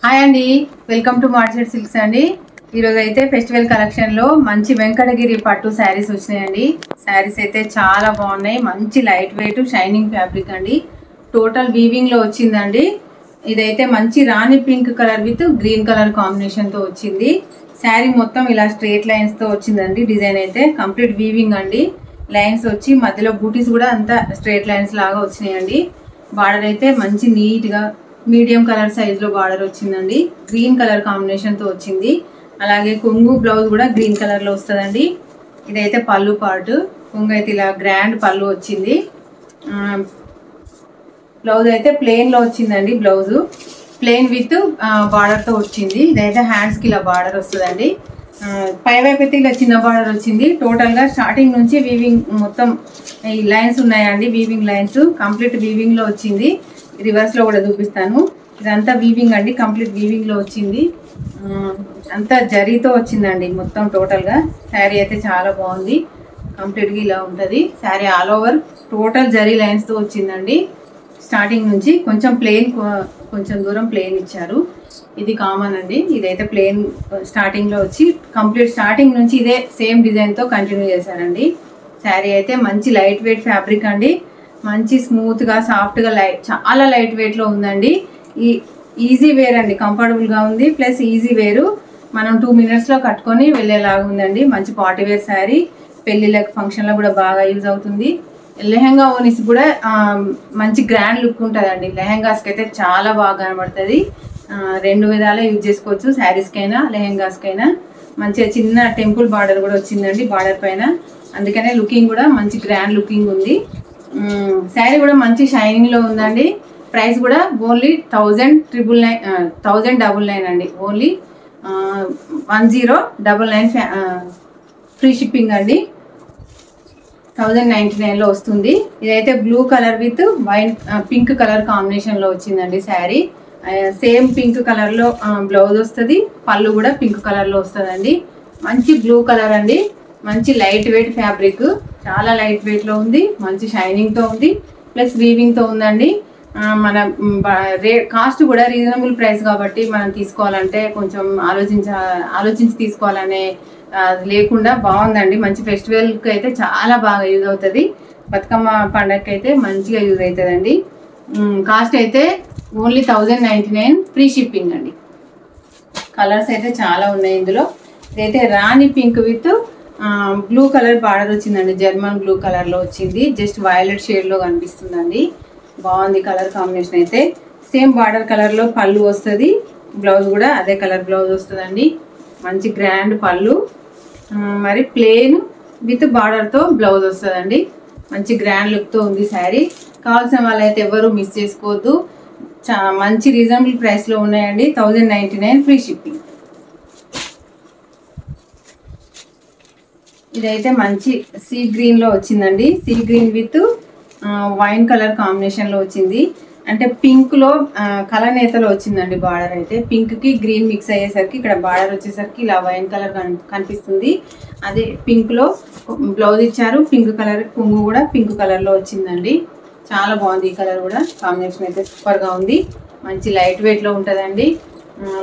Hi అండి, welcome to మార్చెట్ silks అండి. ఈరోజు అయితే ఫెస్టివల్ కలెక్షన్లో మంచి వెంకటగిరి పట్టు శారీస్ వచ్చినాయండి. శారీస్ అయితే చాలా బాగున్నాయి. మంచి లైట్ వెయిట్ షైనింగ్ ఫ్యాబ్రిక్ అండి. టోటల్ వీవింగ్లో వచ్చిందండి. ఇదైతే మంచి rani pink colour with green colour కాంబినేషన్తో వచ్చింది. శారీ మొత్తం ఇలా స్ట్రేట్ లైన్స్తో వచ్చిందండి. డిజైన్ అయితే కంప్లీట్ వీవింగ్ అండి. లైన్స్ వచ్చి మధ్యలో బూటీస్ కూడా అంతా స్ట్రేట్ లైన్స్ లాగా వచ్చినాయండి. బార్డర్ అయితే మంచి నీట్గా మీడియం కలర్ సైజులో బార్డర్ వచ్చిందండి. గ్రీన్ కలర్ కాంబినేషన్తో వచ్చింది. అలాగే కొంగు బ్లౌజ్ కూడా గ్రీన్ కలర్లో వస్తుందండి. ఇదైతే పళ్ళు పార్ట్. కొంగు అయితే ఇలా గ్రాండ్ పళ్ళు వచ్చింది. బ్లౌజ్ అయితే ప్లెయిన్లో వచ్చిందండి. బ్లౌజు ప్లెయిన్ విత్ బార్డర్తో వచ్చింది. ఇదైతే హ్యాండ్స్కి ఇలా బార్డర్ వస్తుందండి. పైవైపు అయితే ఇలా చిన్న బార్డర్ వచ్చింది. టోటల్గా స్టార్టింగ్ నుంచి వీవింగ్ మొత్తం ఈ లైన్స్ ఉన్నాయండి. వీవింగ్ లైన్స్ కంప్లీట్ వీవింగ్లో వచ్చింది. రివర్స్లో కూడా చూపిస్తాను. ఇదంతా వీవింగ్ అండి. కంప్లీట్ వీవింగ్లో వచ్చింది. అంతా జరీతో వచ్చిందండి మొత్తం టోటల్గా. శారీ అయితే చాలా బాగుంది. కంప్లీట్గా ఇలా ఉంటుంది sari. All over total zari లైన్స్తో వచ్చిందండి. స్టార్టింగ్ నుంచి కొంచెం ప్లెయిన్, కొంచెం దూరం ప్లెయిన్ ఇచ్చారు. ఇది కామన్ అండి. ఇదైతే ప్లెయిన్ స్టార్టింగ్లో వచ్చి కంప్లీట్ స్టార్టింగ్ నుంచి ఇదే సేమ్ డిజైన్తో కంటిన్యూ చేశారండి. శారీ అయితే మంచి లైట్ వెయిట్ ఫ్యాబ్రిక్ అండి. మంచి స్మూత్గా సాఫ్ట్గా చాలా లైట్ వెయిట్లో ఉందండి. ఈజీ వేర్ అండి. కంఫర్టబుల్గా ఉంది. ప్లస్ ఈజీ వేరు. మనం 2 minutesలో కట్టుకొని వెళ్ళేలాగా ఉందండి. మంచి పార్టీ వేర్ శారీ. పెళ్ళిళ్ళకి ఫంక్షన్లో కూడా బాగా యూజ్ అవుతుంది. లెహంగా ఓనిస్ కూడా మంచి గ్రాండ్ లుక్ ఉంటుందండి. లెహంగాస్కి అయితే చాలా బాగా కనబడుతుంది. 2 విధాలా యూజ్ చేసుకోవచ్చు. శారీస్కైనా లెహంగాస్కైనా. మంచిగా చిన్న టెంపుల్ బార్డర్ కూడా వచ్చిందండి బార్డర్ పైన. అందుకనే లుకింగ్ కూడా మంచి గ్రాండ్ లుకింగ్ ఉంది. శారీ కూడా మంచి షైనింగ్లో ఉందండి. ప్రైస్ కూడా ఓన్లీ 1099 అండి. ఓన్లీ 1099 ఫ్రీ షిప్పింగ్ అండి. 1099లో వస్తుంది. ఇదైతే blue colour with white pink colour కాంబినేషన్లో వచ్చిందండి శారీ. సేమ్ పింక్ కలర్లో బ్లౌజ్ వస్తుంది. పళ్ళు కూడా పింక్ కలర్లో వస్తుందండి. మంచి బ్లూ కలర్ అండి. మంచి లైట్ వెయిట్ ఫ్యాబ్రిక్. చాలా లైట్ వెయిట్లో ఉంది. మంచి షైనింగ్తో ఉంది. ప్లస్ వీవింగ్తో ఉందండి. మన కాస్ట్ కూడా రీజనబుల్ ప్రైస్ కాబట్టి మనం తీసుకోవాలంటే కొంచెం ఆలోచించి తీసుకోవాలనే లేకుండా బాగుందండి. మంచి ఫెస్టివల్కి అయితే చాలా బాగా యూజ్ అవుతుంది. బతుకమ్మ పండగకి అయితే మంచిగా యూజ్ అవుతుందండి. కాస్ట్ అయితే ఓన్లీ 1099 ఫ్రీ షిప్పింగ్ అండి. కలర్స్ అయితే చాలా ఉన్నాయి ఇందులో. ఇదైతే rani pink with blue colour border వచ్చిందండి. జర్మన్ బ్లూ కలర్లో వచ్చింది. జస్ట్ వైలెట్ షేడ్లో కనిపిస్తుందండి. బాగుంది కలర్ కాంబినేషన్ అయితే. సేమ్ బార్డర్ కలర్లో పళ్ళు వస్తుంది. బ్లౌజ్ కూడా అదే కలర్ బ్లౌజ్ వస్తుందండి. మంచి గ్రాండ్ పళ్ళు. మరి ప్లెయిన్ విత్ బార్డర్తో బ్లౌజ్ వస్తుందండి. మంచి గ్రాండ్ లుక్తో ఉంది శారీ. కావాల్సిన వాళ్ళైతే ఎవరు మిస్ చేసుకోవద్దు. మంచి రీజనబుల్ ప్రైస్లో ఉన్నాయండి. 1099 ఫ్రీ షిప్పింగ్. ఇదైతే మంచి సీ గ్రీన్లో వచ్చిందండి. Sea green with wine colour కాంబినేషన్లో వచ్చింది. అంటే పింక్లో కలనేతలో వచ్చిందండి బార్డర్ అయితే. పింక్కి గ్రీన్ మిక్స్ అయ్యేసరికి ఇక్కడ బార్డర్ వచ్చేసరికి ఇలా వైన్ కలర్ కనిపిస్తుంది. అదే పింక్లో బ్లౌజ్ ఇచ్చారు. పింక్ కలర్ కొంగు కూడా పింక్ కలర్లో వచ్చిందండి. చాలా బాగుంది. ఈ కలర్ కూడా కాంబినేషన్ అయితే సూపర్గా ఉంది. మంచి లైట్ వెయిట్లో ఉంటుందండి.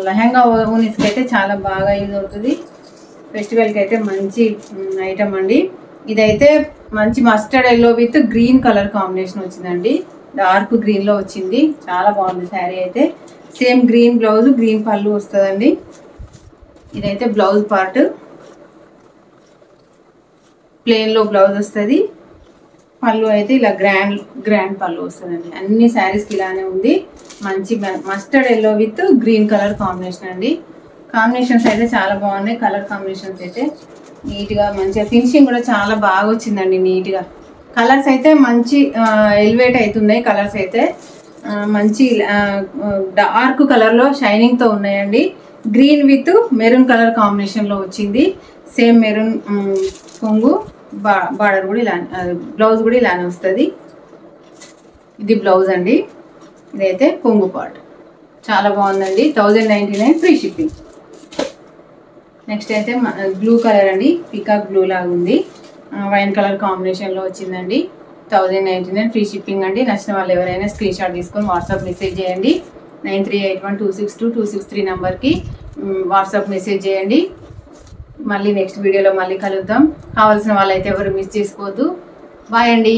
లెహంగా ఓనిస్కి అయితే చాలా బాగా యూజ్ అవుతుంది. ఫెస్టివల్కి అయితే మంచి ఐటమ్ అండి. ఇదైతే మంచి mustard yellow with green colour combination వచ్చిందండి. డార్క్ గ్రీన్లో వచ్చింది. చాలా బాగుంది శారీ అయితే. సేమ్ గ్రీన్ బ్లౌజ్, గ్రీన్ పళ్ళు వస్తుందండి. ఇదైతే బ్లౌజ్ పార్ట్. ప్లెయిన్లో బ్లౌజ్ వస్తుంది. పళ్ళు అయితే ఇలా గ్రాండ్ పళ్ళు వస్తుందండి. అన్ని శారీస్కి ఇలానే ఉంది. మంచి mustard yellow with green colour combination అండి. కాంబినేషన్స్ అయితే చాలా బాగున్నాయి. కలర్ కాంబినేషన్స్ అయితే నీట్గా మంచిగా ఫినిషింగ్ కూడా చాలా బాగా వచ్చిందండి. నీట్గా కలర్స్ అయితే మంచి ఎలివేట్ అవుతున్నాయి. కలర్స్ అయితే మంచి డార్క్ కలర్లో షైనింగ్తో ఉన్నాయండి. గ్రీన్ విత్ మెరూన్ కలర్ కాంబినేషన్లో వచ్చింది. సేమ్ మెరూన్ కొంగు, బార్డర్ కూడా ఇలా, బ్లౌజ్ కూడా ఇలానే వస్తుంది. ఇది బ్లౌజ్ అండి. ఇదైతే కొంగు పార్ట్. చాలా బాగుందండి. 1099 ఫ్రీ షిప్పింగ్. నెక్స్ట్ అయితే బ్లూ కలర్ అండి. పీకాక్ బ్లూ లాగా ఉంది. వైన్ కలర్ కాంబినేషన్లో వచ్చిందండి. 1099 ఫ్రీ షిప్పింగ్ అండి. నచ్చిన వాళ్ళు ఎవరైనా స్క్రీన్ షాట్ తీసుకొని వాట్సాప్ మెసేజ్ చేయండి. 9381262263 నెంబర్కి వాట్సాప్ మెసేజ్ చేయండి. మళ్ళీ నెక్స్ట్ వీడియోలో మళ్ళీ కలుద్దాం. కావాల్సిన వాళ్ళైతే ఎవరు మిస్ చేసుకోవద్దు. బాయ్ అండి.